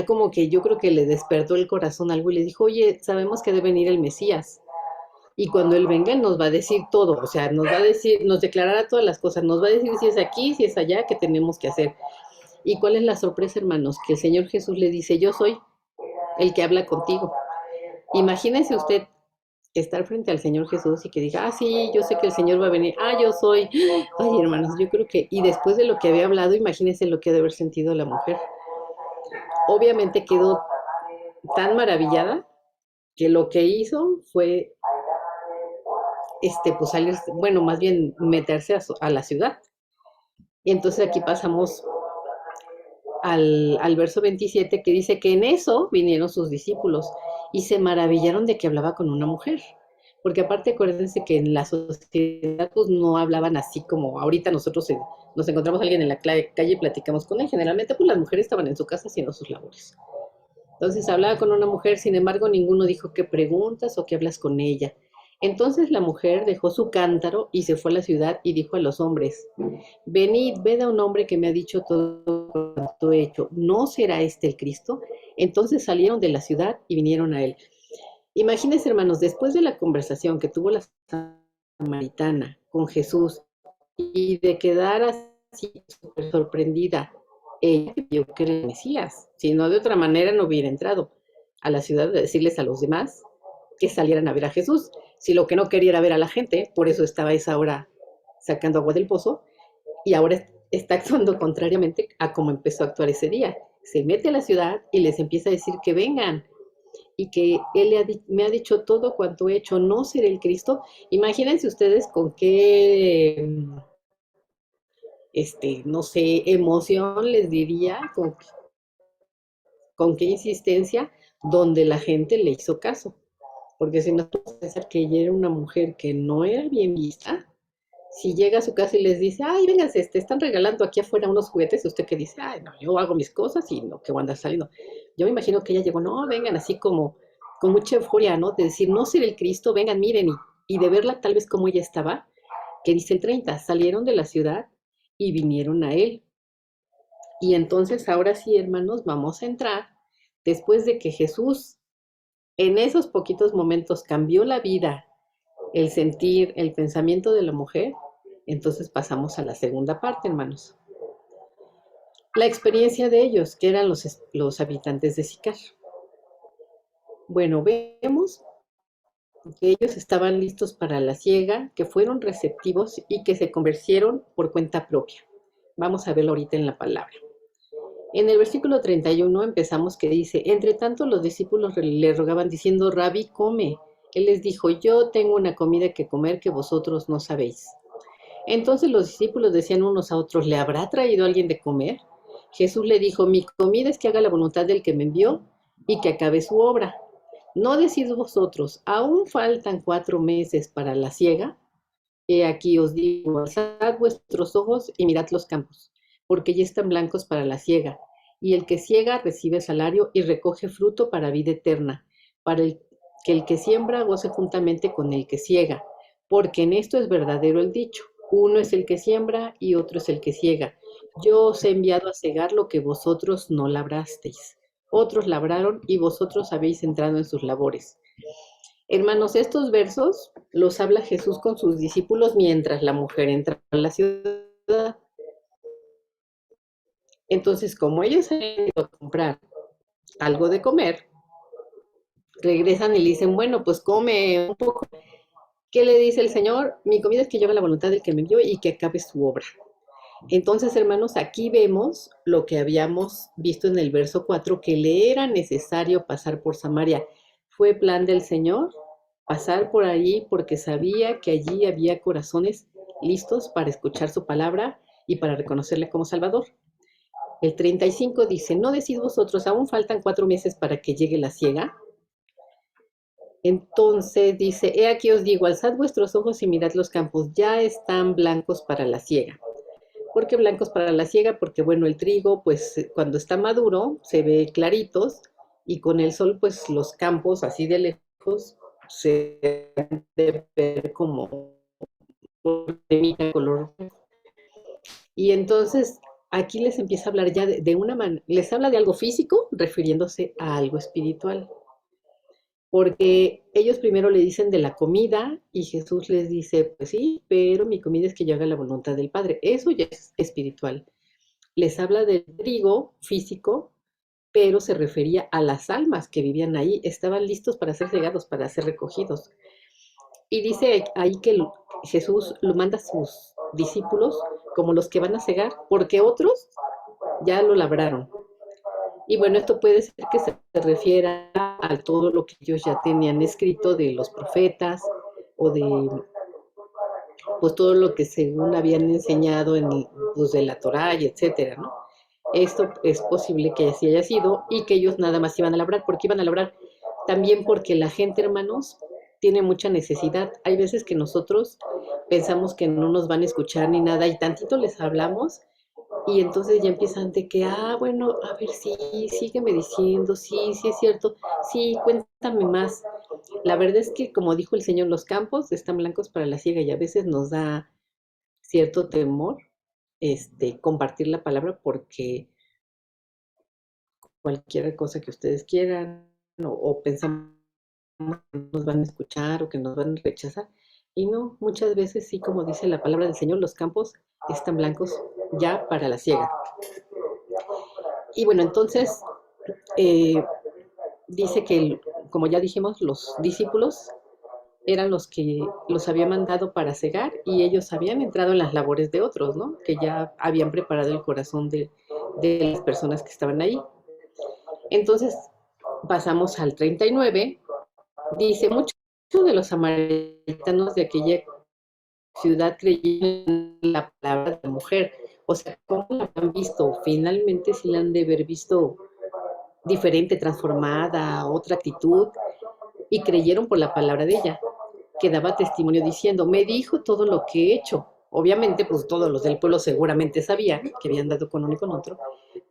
como que yo creo que le despertó el corazón algo y le dijo, oye, sabemos que debe venir el Mesías. Y cuando él venga, él nos va a decir todo, o sea, nos va a decir, nos declarará todas las cosas, nos va a decir si es aquí, si es allá, qué tenemos que hacer. ¿Y cuál es la sorpresa, hermanos? Que el Señor Jesús le dice, yo soy el que habla contigo. Imagínense usted estar frente al Señor Jesús y que diga, sí, yo sé que el Señor va a venir, yo soy. Ay, hermanos, yo creo que, y después de lo que había hablado, imagínense lo que ha de haber sentido la mujer. Obviamente quedó tan maravillada que lo que hizo fue pues salir, bueno, más bien meterse a la ciudad. Y entonces aquí pasamos al verso 27 que dice que en eso vinieron sus discípulos y se maravillaron de que hablaba con una mujer. Porque aparte acuérdense que en la sociedad pues no hablaban así como ahorita nosotros nos encontramos a alguien en la calle y platicamos con él. Generalmente pues las mujeres estaban en su casa haciendo sus labores. Entonces hablaba con una mujer, sin embargo ninguno dijo qué preguntas o qué hablas con ella. Entonces la mujer dejó su cántaro y se fue a la ciudad y dijo a los hombres, venid, ved a un hombre que me ha dicho todo cuanto he hecho, ¿no será este el Cristo? Entonces salieron de la ciudad y vinieron a él. Imagínense, hermanos, después de la conversación que tuvo la samaritana con Jesús y de quedar así súper sorprendida, ella vio que era el Mesías, si no de otra manera no hubiera entrado a la ciudad de decirles a los demás que salieran a ver a Jesús. Si lo que no quería era ver a la gente, por eso estaba a esa hora sacando agua del pozo, y ahora está actuando contrariamente a cómo empezó a actuar ese día. Se mete a la ciudad y les empieza a decir que vengan, y que él me ha dicho todo cuanto he hecho, no seré el Cristo. Imagínense ustedes con qué, no sé, emoción les diría, con qué insistencia, donde la gente le hizo caso. Porque si no, pensar que ella era una mujer que no era bien vista, si llega a su casa y les dice, ay, vénganse, están regalando aquí afuera unos juguetes, y usted que dice, ay, no, yo hago mis cosas y no, que voy a andar saliendo. Yo me imagino que ella llegó, no, vengan, así como con mucha euforia, ¿no? De decir, no ser el Cristo, vengan, miren, y de verla tal vez como ella estaba, que dice el 30, salieron de la ciudad y vinieron a él. Y entonces ahora sí, hermanos, vamos a entrar, después de que Jesús en esos poquitos momentos cambió la vida, el sentir, el pensamiento de la mujer, entonces pasamos a la segunda parte, hermanos. La experiencia de ellos, que eran los habitantes de Sicar. Bueno, vemos que ellos estaban listos para la siega, que fueron receptivos y que se convirtieron por cuenta propia. Vamos a verlo ahorita en la palabra. En el versículo 31 empezamos que dice, entre tanto los discípulos le rogaban diciendo, Rabí, come. Él les dijo, yo tengo una comida que comer que vosotros no sabéis. Entonces los discípulos decían unos a otros, ¿le habrá traído alguien de comer? Jesús le dijo, mi comida es que haga la voluntad del que me envió y que acabe su obra. ¿No decís vosotros, aún faltan 4 meses para la siega? He aquí os digo, alzad vuestros ojos y mirad los campos, porque ya están blancos para la siega. Y el que siega recibe salario y recoge fruto para vida eterna, para que el que siembra goce juntamente con el que siega. Porque en esto es verdadero el dicho, uno es el que siembra y otro es el que siega. Yo os he enviado a segar lo que vosotros no labrasteis. Otros labraron y vosotros habéis entrado en sus labores. Hermanos, estos versos los habla Jesús con sus discípulos mientras la mujer entra a la ciudad. Entonces, como ellos han ido a comprar algo de comer, regresan y le dicen, bueno, pues come un poco. ¿Qué le dice el Señor? Mi comida es que yo haga la voluntad del que me envió y que acabe su obra. Entonces, hermanos, aquí vemos lo que habíamos visto en el verso 4, que le era necesario pasar por Samaria. Fue plan del Señor pasar por ahí porque sabía que allí había corazones listos para escuchar su palabra y para reconocerle como Salvador. El 35 dice, ¿no decís vosotros, aún faltan 4 meses para que llegue la siega? Entonces dice, he aquí os digo, alzad vuestros ojos y mirad los campos, ya están blancos para la siega. ¿Por qué blancos para la siega? Porque, bueno, el trigo, pues, cuando está maduro, se ve claritos, y con el sol, pues, los campos, así de lejos, se debe ver como de color. Y entonces, aquí les empieza a hablar ya de una manera, les habla de algo físico, refiriéndose a algo espiritual. Porque ellos primero le dicen de la comida y Jesús les dice, pues sí, pero mi comida es que yo haga la voluntad del Padre. Eso ya es espiritual. Les habla del trigo físico, pero se refería a las almas que vivían ahí. Estaban listos para ser cegados, para ser recogidos. Y dice ahí que Jesús lo manda a sus discípulos como los que van a cegar, porque otros ya lo labraron. Y bueno, esto puede ser que se refiera a todo lo que ellos ya tenían escrito de los profetas o de pues todo lo que según habían enseñado en pues, de la Torá y etcétera, ¿no? Esto es posible que así haya sido y que ellos nada más iban a labrar. ¿Por qué iban a labrar? También porque la gente, hermanos, tiene mucha necesidad. Hay veces que nosotros pensamos que no nos van a escuchar ni nada y tantito les hablamos y entonces ya empiezan de que, bueno, a ver, sí, sígueme diciendo, sí, sí es cierto, sí, cuéntame más. La verdad es que, como dijo el Señor, los campos están blancos para la siega y a veces nos da cierto temor compartir la palabra porque cualquier cosa que ustedes quieran o pensamos que nos van a escuchar o que nos van a rechazar. Y no, muchas veces sí, como dice la palabra del Señor, los campos están blancos ya para la siega. Y bueno, entonces dice que, como ya dijimos, los discípulos eran los que los había mandado para cegar y ellos habían entrado en las labores de otros, ¿no? Que ya habían preparado el corazón de las personas que estaban ahí. Entonces, pasamos al 39. Dice, muchos de los samaritanos de aquella ciudad creyeron en la palabra de la mujer. O sea, ¿cómo la han visto? Finalmente sí la han de haber visto diferente, transformada, otra actitud, y creyeron por la palabra de ella, que daba testimonio diciendo, me dijo todo lo que he hecho. Obviamente, pues todos los del pueblo seguramente sabían que habían dado con uno y con otro,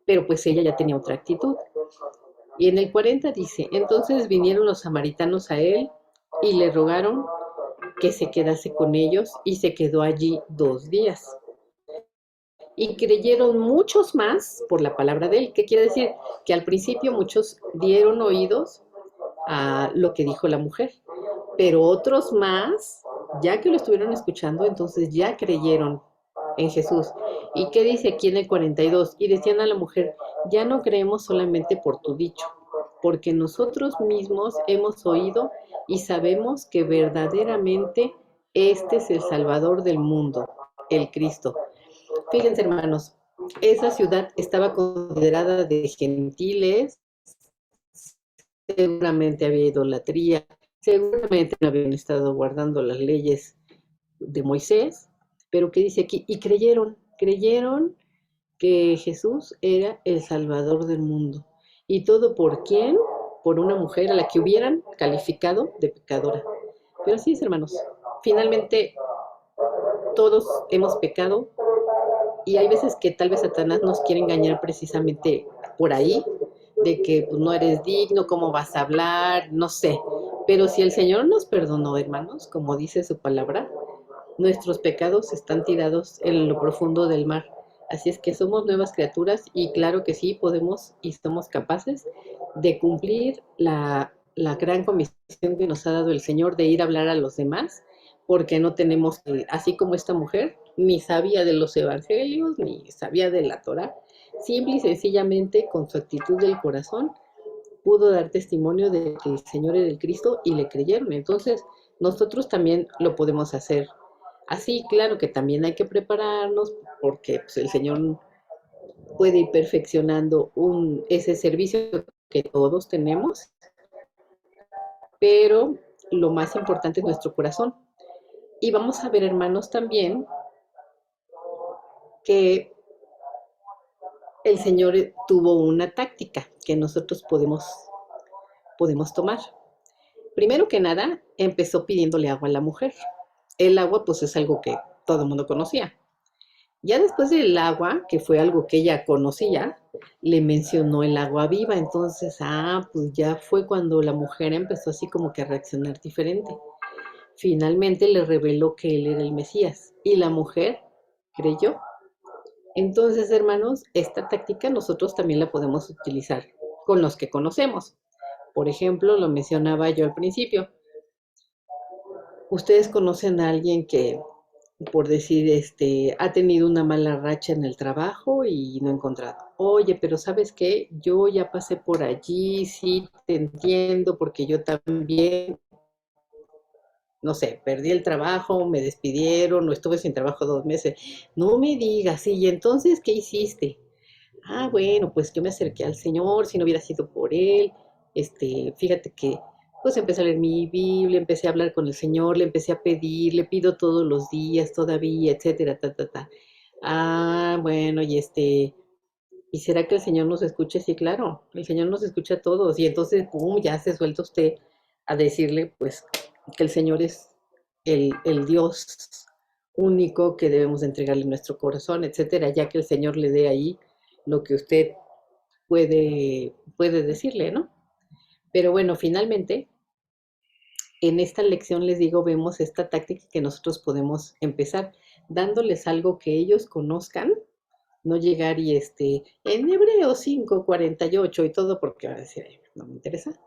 pero pues ella ya tenía otra actitud. Y en el 40 dice, entonces vinieron los samaritanos a él y le rogaron que se quedase con ellos y se quedó allí 2 días. Y creyeron muchos más por la palabra de él. ¿Qué quiere decir? Que al principio muchos dieron oídos a lo que dijo la mujer, pero otros más, ya que lo estuvieron escuchando, entonces ya creyeron en Jesús. ¿Y qué dice aquí en el 42? Y decían a la mujer, ya no creemos solamente por tu dicho, porque nosotros mismos hemos oído y sabemos que verdaderamente este es el Salvador del mundo, el Cristo. Fíjense, hermanos, esa ciudad estaba considerada de gentiles, seguramente había idolatría, seguramente no habían estado guardando las leyes de Moisés, pero ¿qué dice aquí? Y creyeron que Jesús era el Salvador del mundo. ¿Y todo por quién? Por una mujer a la que hubieran calificado de pecadora. Pero así es, hermanos. Finalmente, todos hemos pecado y hay veces que tal vez Satanás nos quiere engañar precisamente por ahí, de que pues, no eres digno, cómo vas a hablar, no sé. Pero si el Señor nos perdonó, hermanos, como dice su palabra, nuestros pecados están tirados en lo profundo del mar. Así es que somos nuevas criaturas y claro que sí podemos y somos capaces de cumplir la gran comisión que nos ha dado el Señor de ir a hablar a los demás, porque no tenemos, así como esta mujer, ni sabía de los evangelios, ni sabía de la Torah, simple y sencillamente con su actitud del corazón pudo dar testimonio de que el Señor era el Cristo y le creyeron. Entonces, nosotros también lo podemos hacer así. Claro que también hay que prepararnos porque pues, el Señor puede ir perfeccionando ese servicio que todos tenemos, pero lo más importante es nuestro corazón. Y vamos a ver, hermanos, también que el Señor tuvo una táctica que nosotros podemos tomar. Primero que nada, empezó pidiéndole agua a la mujer. El agua, pues, es algo que todo el mundo conocía. Ya después del agua, que fue algo que ella conocía, le mencionó el agua viva. Entonces, pues ya fue cuando la mujer empezó así como que a reaccionar diferente. Finalmente le reveló que él era el Mesías y la mujer creyó. Entonces, hermanos, esta táctica nosotros también la podemos utilizar con los que conocemos. Por ejemplo, lo mencionaba yo al principio. Ustedes conocen a alguien que, por decir, ha tenido una mala racha en el trabajo y no ha encontrado. Oye, pero ¿sabes qué? Yo ya pasé por allí, sí, te entiendo, porque yo también, no sé, perdí el trabajo, me despidieron, o estuve sin trabajo 2 meses. No me digas, sí, ¿y entonces qué hiciste? Bueno, pues yo me acerqué al Señor, si no hubiera sido por Él, fíjate que pues empecé a leer mi Biblia, empecé a hablar con el Señor, le empecé a pedir, le pido todos los días todavía, etcétera, ta, ta, ta. Bueno, ¿y será que el Señor nos escucha? Sí, claro, el Señor nos escucha a todos, y entonces, pum, ya se suelta usted a decirle, pues, que el Señor es el Dios único que debemos de entregarle nuestro corazón, etcétera, ya que el Señor le dé ahí lo que usted puede decirle, ¿no? Pero bueno, finalmente, en esta lección les digo, vemos esta táctica que nosotros podemos empezar dándoles algo que ellos conozcan, no llegar y en Hebreos 5:48 y todo, porque van a decir, "Ay, no me interesa",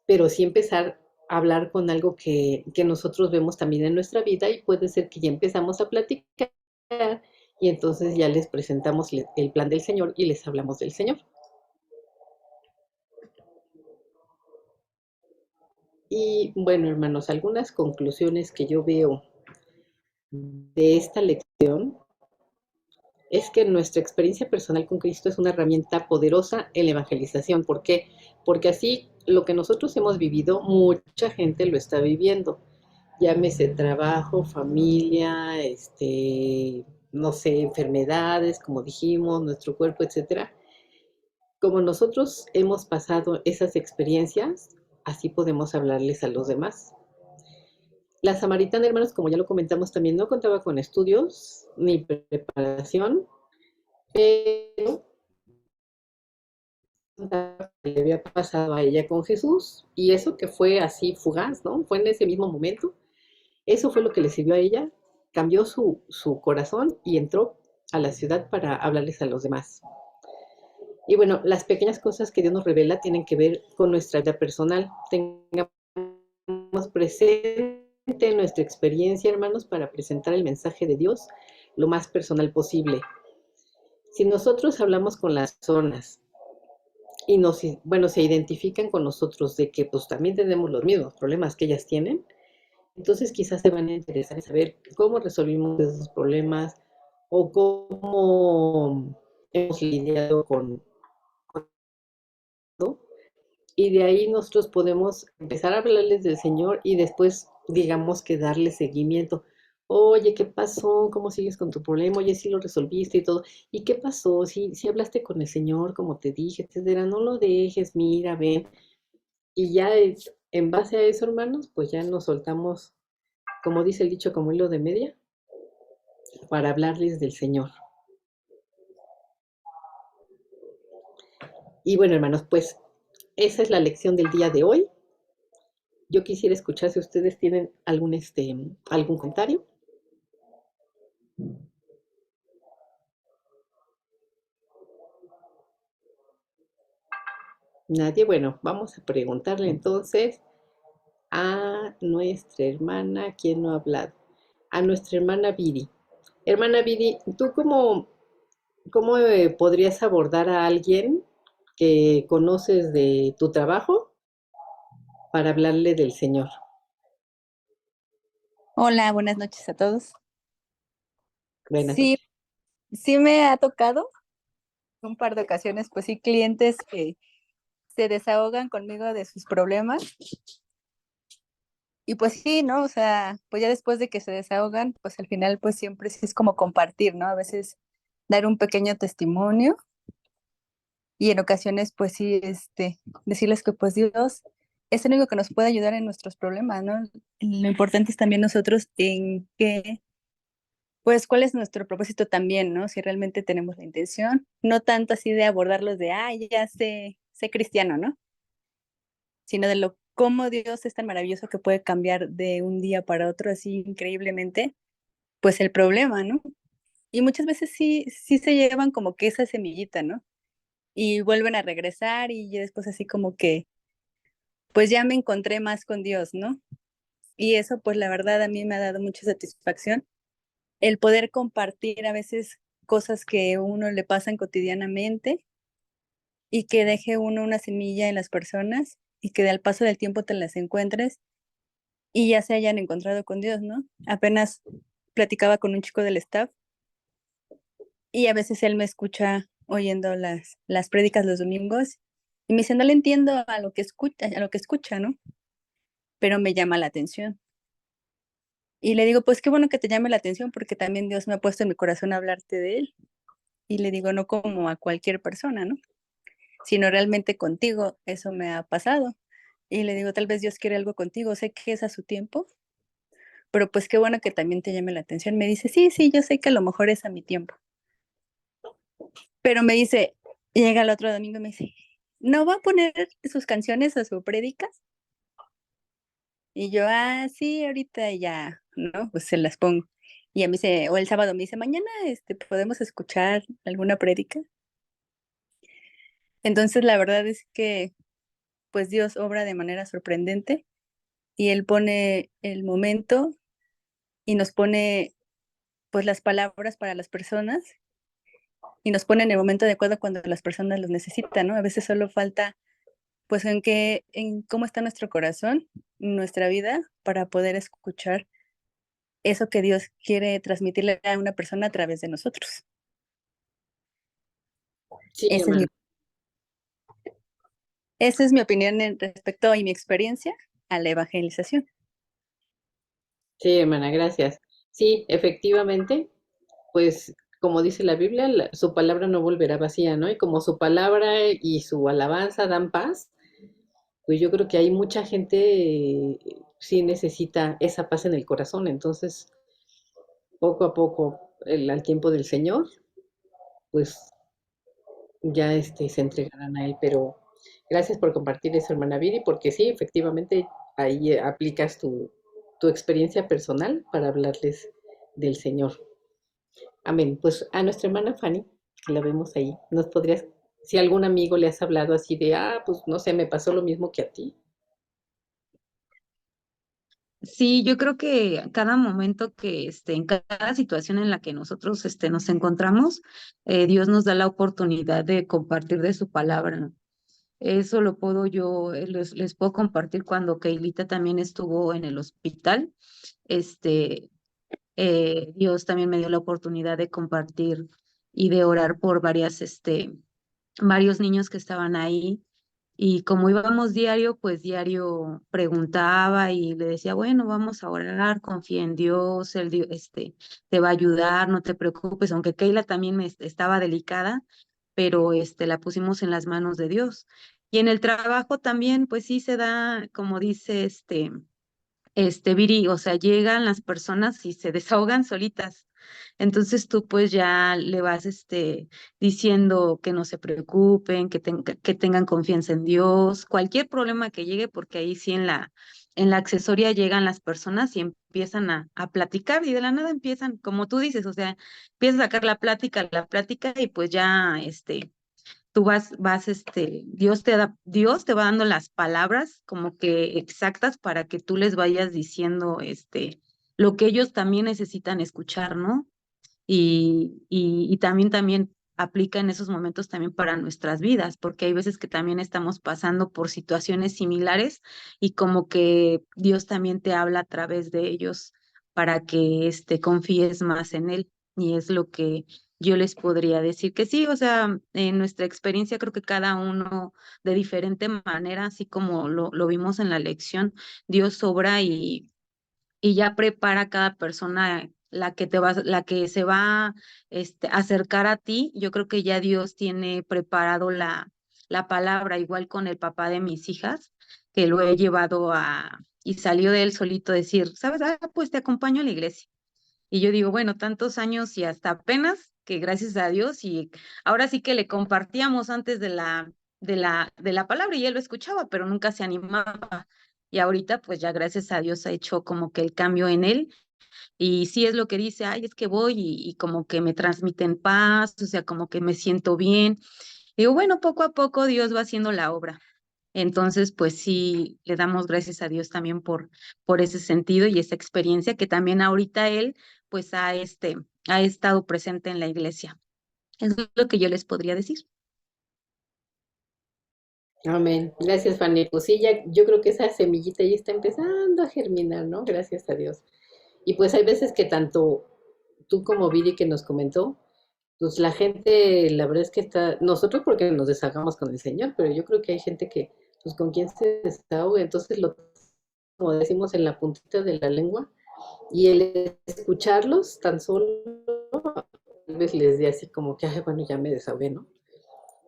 pero sí empezar a hablar con algo que nosotros vemos también en nuestra vida y puede ser que ya empezamos a platicar y entonces ya les presentamos el plan del Señor y les hablamos del Señor. Y bueno, hermanos, algunas conclusiones que yo veo de esta lección es que nuestra experiencia personal con Cristo es una herramienta poderosa en la evangelización. ¿Por qué? Porque así lo que nosotros hemos vivido, mucha gente lo está viviendo. Llámese trabajo, familia, no sé, enfermedades, como dijimos, nuestro cuerpo, etcétera. Como nosotros hemos pasado esas experiencias, así podemos hablarles a los demás. La samaritana, hermanos, como ya lo comentamos también, no contaba con estudios ni preparación, pero le había pasado a ella con Jesús, y eso que fue así fugaz, ¿no? Fue en ese mismo momento, Eso fue lo que le sirvió a ella, cambió su corazón y entró a la ciudad para hablarles a los demás. Y bueno, las pequeñas cosas que Dios nos revela tienen que ver con nuestra vida personal. Tengamos presente nuestra experiencia, hermanos, para presentar el mensaje de Dios lo más personal posible. Si nosotros hablamos con las personas y bueno, se identifican con nosotros de que pues también tenemos los mismos problemas que ellas tienen, entonces quizás se van a interesar en saber cómo resolvimos esos problemas o cómo hemos lidiado con todo. Y de ahí nosotros podemos empezar a hablarles del Señor y después, digamos que darle seguimiento. Oye, ¿qué pasó? ¿Cómo sigues con tu problema? Oye, sí lo resolviste y todo. ¿Y qué pasó? Si hablaste con el Señor, como te dije, etcétera, no lo dejes, mira, ven. Y ya en base a eso, hermanos, pues ya nos soltamos, como dice el dicho, como hilo de media, para hablarles del Señor. Y bueno, hermanos, pues esa es la lección del día de hoy. Yo quisiera escuchar si ustedes tienen algún comentario. Nadie. Bueno, vamos a preguntarle entonces a nuestra hermana, ¿quién no ha hablado? A nuestra hermana Viri. Hermana Viri, ¿tú cómo podrías abordar a alguien que conoces de tu trabajo para hablarle del Señor? Hola, buenas noches a todos. Buenas Sí, noches. sí me ha tocado un par de ocasiones, pues sí, clientes que se desahogan conmigo de sus problemas. Y pues sí, ¿no? O sea, pues ya después de que se desahogan, pues al final pues siempre sí es como compartir, ¿no? A veces dar un pequeño testimonio y en ocasiones pues sí, decirles que pues Dios es el único que nos puede ayudar en nuestros problemas, ¿no? Lo importante es también nosotros en qué pues cuál es nuestro propósito también, ¿no? Si realmente tenemos la intención, no tanto así de abordarlos de, ay, ya sé cristiano, ¿no? Sino de lo cómo Dios es tan maravilloso que puede cambiar de un día para otro así increíblemente, pues el problema, ¿no? Y muchas veces sí se llevan como que esa semillita, ¿no? Y vuelven a regresar y ya después así como que, pues ya me encontré más con Dios, ¿no? Y eso pues la verdad a mí me ha dado mucha satisfacción el poder compartir a veces cosas que a uno le pasan cotidianamente y que deje uno una semilla en las personas y que al paso del tiempo te las encuentres y ya se hayan encontrado con Dios, ¿no? Apenas platicaba con un chico del staff y a veces él me escucha oyendo las prédicas los domingos y me dice, no le entiendo a lo que escucha, ¿no? Pero me llama la atención. Y le digo, pues qué bueno que te llame la atención porque también Dios me ha puesto en mi corazón a hablarte de él. Y le digo, no como a cualquier persona, ¿no? Sino realmente contigo, eso me ha pasado. Y le digo, tal vez Dios quiere algo contigo, sé que es a su tiempo, pero pues qué bueno que también te llame la atención. Me dice, sí, yo sé que a lo mejor es a mi tiempo. Pero me dice, llega el otro domingo y me dice, ¿no va a poner sus canciones a su prédica? Y yo, sí, ahorita ya, ¿no? Pues se las pongo. Y a mí o el sábado me dice, mañana, ¿podemos escuchar alguna prédica? Entonces, la verdad es que, pues Dios obra de manera sorprendente y Él pone el momento y nos pone, pues, las palabras para las personas y nos pone en el momento adecuado cuando las personas los necesitan, ¿no? A veces solo falta, pues, en cómo está nuestro corazón, nuestra vida, para poder escuchar eso que Dios quiere transmitirle a una persona a través de nosotros. Sí, Esa es mi, hermana. esa es mi opinión respecto a mi experiencia a la evangelización. Sí, hermana, gracias. Sí, efectivamente, pues como dice la Biblia, su palabra no volverá vacía, ¿no? Y como su palabra y su alabanza dan paz, pues yo creo que hay mucha gente sí necesita esa paz en el corazón. Entonces, poco a poco, al tiempo del Señor, pues ya se entregarán a Él. Pero gracias por compartir eso, hermana Viri, porque sí, efectivamente, ahí aplicas tu tu experiencia personal para hablarles del Señor. Amén. Pues a nuestra hermana Fanny, que la vemos ahí, ¿nos podrías, si algún amigo le has hablado así de, pues no sé, me pasó lo mismo que a ti? Sí, yo creo que cada momento que en cada situación en la que nosotros nos encontramos, Dios nos da la oportunidad de compartir de su palabra. Eso lo puedo yo, les puedo compartir cuando Keilita también estuvo en el hospital. Este, Dios también me dio la oportunidad de compartir y de orar por varios niños que estaban ahí. Y como íbamos diario, pues diario preguntaba y le decía, bueno, vamos a orar, confía en Dios, te va a ayudar, no te preocupes, aunque Keila también estaba delicada, pero la pusimos en las manos de Dios. Y en el trabajo también, pues sí se da, como dice Viri, o sea, llegan las personas y se desahogan solitas. Entonces tú pues ya le vas diciendo que no se preocupen, que tengan confianza en Dios, cualquier problema que llegue, porque ahí sí en la accesoria llegan las personas y empiezan a platicar y de la nada empiezan, como tú dices, o sea, empiezas a sacar la plática y pues ya tú Dios te va dando las palabras como que exactas para que tú les vayas diciendo, lo que ellos también necesitan escuchar, ¿no? Y también aplica en esos momentos también para nuestras vidas, porque hay veces que también estamos pasando por situaciones similares y como que Dios también te habla a través de ellos para que confíes más en Él. Y es lo que yo les podría decir que sí, o sea, en nuestra experiencia creo que cada uno de diferente manera, así como lo vimos en la lección, Dios obra y ya prepara a cada persona la que se va a acercar a ti. Yo creo que ya Dios tiene preparado la palabra, igual con el papá de mis hijas, que lo he llevado y salió de él solito decir, ¿sabes? Pues te acompaño a la iglesia. Y yo digo, bueno, tantos años y hasta apenas que gracias a Dios y ahora sí que le compartíamos antes de la palabra y él lo escuchaba, pero nunca se animaba. Y ahorita, pues ya gracias a Dios ha hecho como que el cambio en él. Y sí es lo que dice, ay, es que voy y como que me transmiten paz, o sea, como que me siento bien. Digo, bueno, poco a poco Dios va haciendo la obra. Entonces, pues sí, le damos gracias a Dios también por ese sentido y esa experiencia que también ahorita él, pues ha estado presente en la iglesia. Es lo que yo les podría decir. Amén. Gracias, Fanny. Pues sí, ya, yo creo que esa semillita ya está empezando a germinar, ¿no? Gracias a Dios. Y pues hay veces que tanto tú como Viri que nos comentó, pues la gente, la verdad es que nosotros porque nos desahogamos con el Señor, pero yo creo que hay gente que, pues con quien se desahoga, entonces como decimos, en la puntita de la lengua, y el escucharlos tan solo, tal vez les dé así como que, ay, bueno, ya me desahogué, ¿no?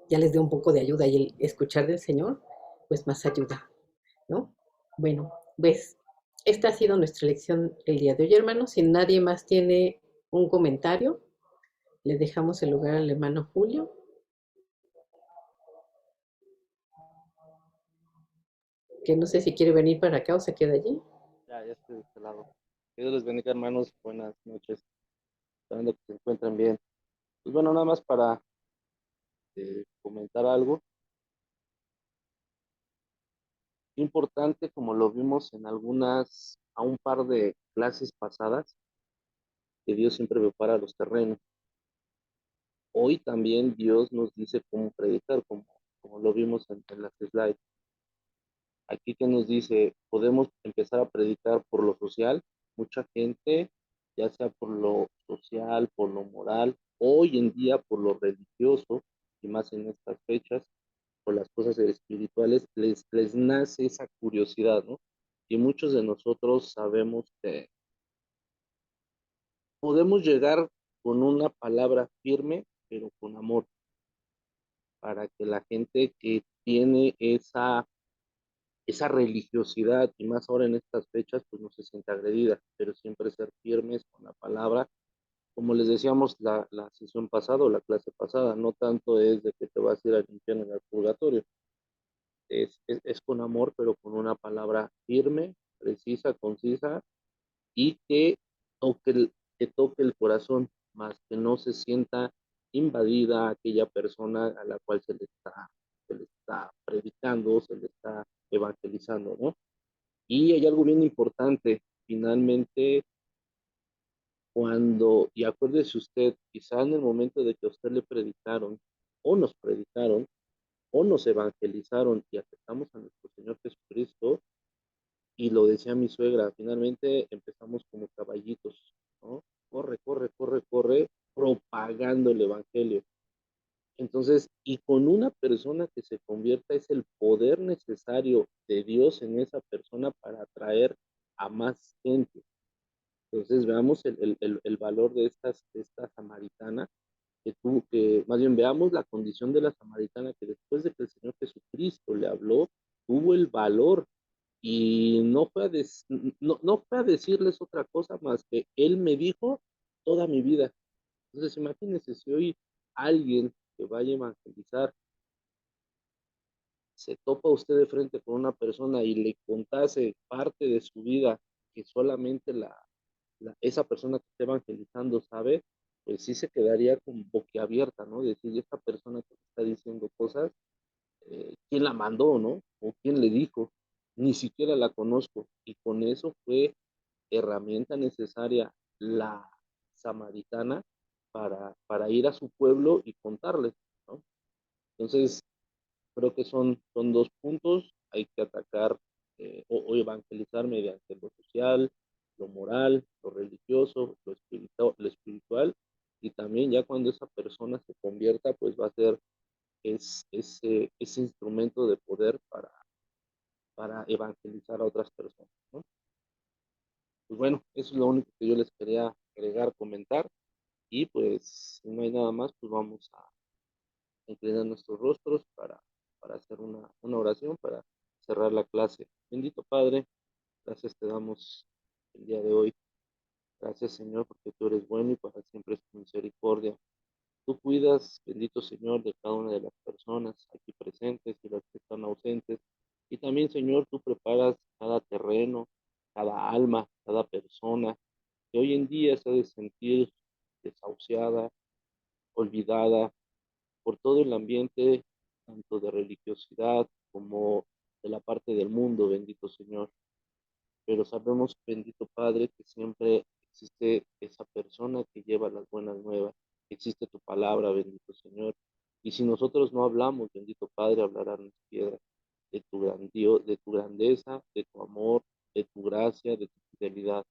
Ya les dé un poco de ayuda y el escuchar del Señor, pues más ayuda, ¿no? Bueno, pues esta ha sido nuestra lección el día de hoy, hermanos. Si nadie más tiene un comentario, le dejamos el lugar al hermano Julio. Que no sé si quiere venir para acá o se queda allí. Ya estoy de este lado. Que Dios les bendiga, hermanos. Buenas noches. Esperando que se encuentren bien. Pues bueno, nada más para comentar algo importante, como lo vimos a un par de clases pasadas, que Dios siempre prepara los terrenos. Hoy también Dios nos dice cómo predicar, como lo vimos en las slides. Aquí que nos dice, podemos empezar a predicar por lo social. Mucha gente, ya sea por lo social, por lo moral, hoy en día por lo religioso, y más en estas fechas, por las cosas espirituales, les nace esa curiosidad, ¿no? Y muchos de nosotros sabemos que podemos llegar con una palabra firme, pero con amor, para que la gente que tiene esa religiosidad, y más ahora en estas fechas, pues no se siente agredida, pero siempre ser firmes con la palabra. Como les decíamos la sesión pasada o la clase pasada, no tanto es de que te vas a ir al infierno en el purgatorio, es con amor, pero con una palabra firme, precisa, concisa, y que toque el corazón, más que no se sienta invadida aquella persona a la cual se le está predicando, se le está evangelizando, ¿no? Y hay algo bien importante, finalmente, y acuérdese usted, quizá en el momento de que a usted le predicaron, o nos evangelizaron y aceptamos a nuestro Señor Jesucristo, y lo decía mi suegra, finalmente empezamos como caballitos, ¿no? Corre, corre, corre, corre, propagando el Evangelio. Entonces, y con una persona que se convierta es el poder necesario de Dios en esa persona para atraer a más gente. Entonces, veamos el valor de esta samaritana, que más bien veamos la condición de la samaritana, que después de que el Señor Jesucristo le habló, tuvo el valor y no fue a decirles otra cosa más que Él me dijo toda mi vida. Entonces, imagínense si hoy alguien que vaya a evangelizar se topa usted de frente con una persona y le contase parte de su vida que solamente esa persona que está evangelizando sabe, pues sí se quedaría con boquiabierta, ¿no? Decir, esta persona que está diciendo cosas, ¿quién la mandó, no? ¿O quién le dijo? Ni siquiera la conozco. Y con eso fue herramienta necesaria la samaritana para ir a su pueblo y contarles, ¿no? Entonces, creo que son dos puntos. Hay que atacar o evangelizar mediante lo social, lo moral, lo religioso, lo espiritual, y también ya cuando esa persona se convierta, pues va a ser ese instrumento de poder para evangelizar a otras personas, ¿no? Pues bueno, eso es lo único que yo les quería agregar, comentar, y pues si no hay nada más, pues vamos a inclinar nuestros rostros para hacer una oración, para cerrar la clase. Bendito Padre, gracias te damos el día de hoy. Gracias, Señor, porque tú eres bueno y para siempre es tu misericordia. Tú cuidas, bendito Señor, de cada una de las personas aquí presentes y las que están ausentes. Y también, Señor, tú preparas cada terreno, cada alma, cada persona que hoy en día se ha de sentir desahuciada, olvidada por todo el ambiente, tanto de religiosidad como de la parte del mundo, bendito Señor. Pero sabemos, bendito Padre, que siempre existe esa persona que lleva las buenas nuevas. Existe tu palabra, bendito Señor. Y si nosotros no hablamos, bendito Padre, hablarán las piedras de tu grandeza, de tu amor, de tu gracia, de tu fidelidad.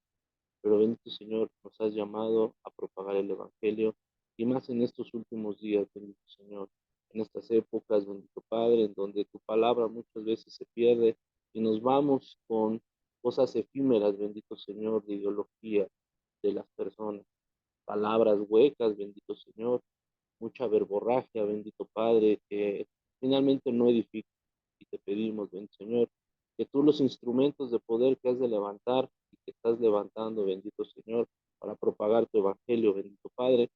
Pero bendito Señor, nos has llamado a propagar el Evangelio, y más en estos últimos días, bendito Señor, en estas épocas, bendito Padre, en donde tu palabra muchas veces se pierde y nos vamos con cosas efímeras, bendito Señor, de ideología de las personas, palabras huecas, bendito Señor, mucha verborragia, bendito Padre, que finalmente no edifica. Y te pedimos, bendito Señor, que tú los instrumentos de poder que has de levantar y que estás levantando, bendito Señor, para propagar tu evangelio, bendito Padre,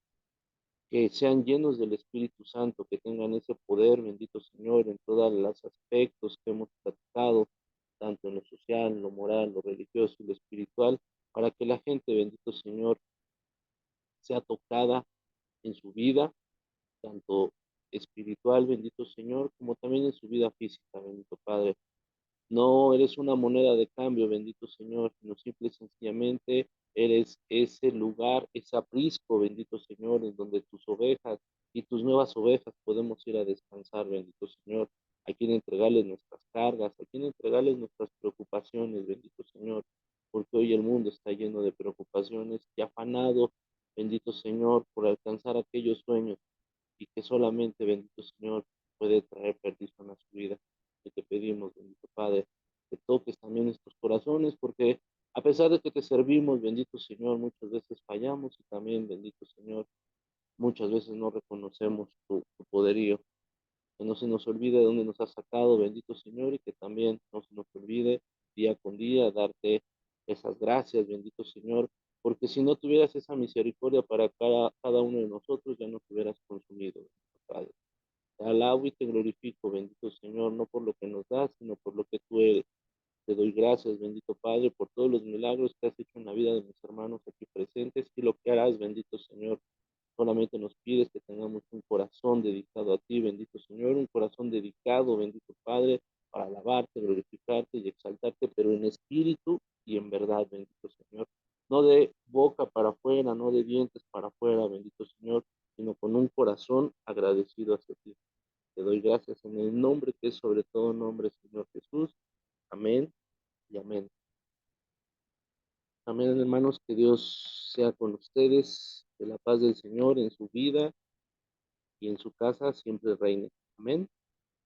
que sean llenos del Espíritu Santo, que tengan ese poder, bendito Señor, en todos los aspectos que hemos tratado, tanto en lo social, en lo moral, lo religioso y lo espiritual, para que la gente, bendito Señor, sea tocada en su vida, tanto espiritual, bendito Señor, como también en su vida física, bendito Padre. No eres una moneda de cambio, bendito Señor, sino simple y sencillamente eres ese lugar, ese aprisco, bendito Señor, en donde tus ovejas y tus nuevas ovejas podemos ir a descansar, bendito Señor. A quien entregarles nuestras cargas, a quien entregarles nuestras preocupaciones, bendito Señor, porque hoy el mundo está lleno de preocupaciones y afanado, bendito Señor, por alcanzar aquellos sueños y que solamente, bendito Señor, puede traer perdición a su vida. Que te pedimos, bendito Padre, que toques también nuestros corazones, porque a pesar de que te servimos, bendito Señor, muchas veces fallamos y también, bendito Señor, muchas veces no reconocemos tu poderío. Que no se nos olvide de dónde nos has sacado, bendito Señor, y que también no se nos olvide día con día darte esas gracias, bendito Señor, porque si no tuvieras esa misericordia para cada uno de nosotros, ya no te hubieras consumido, bendito Padre. Te alabo y te glorifico, bendito Señor, no por lo que nos das, sino por lo que tú eres. Te doy gracias, bendito Padre, por todos los milagros que has hecho en la vida de mis hermanos aquí presentes y lo que harás, bendito Señor. Solamente nos pides que tengamos un corazón dedicado a ti, bendito Señor, un corazón dedicado, bendito Padre, para alabarte, glorificarte y exaltarte, pero en espíritu y en verdad, bendito Señor. No de boca para afuera, no de dientes para afuera, bendito Señor, sino con un corazón agradecido hacia ti. Te doy gracias en el nombre que es sobre todo nombre, Señor Jesús. Amén y amén. Amén, hermanos, que Dios sea con ustedes, que la paz del Señor en su vida y en su casa siempre reine. Amén.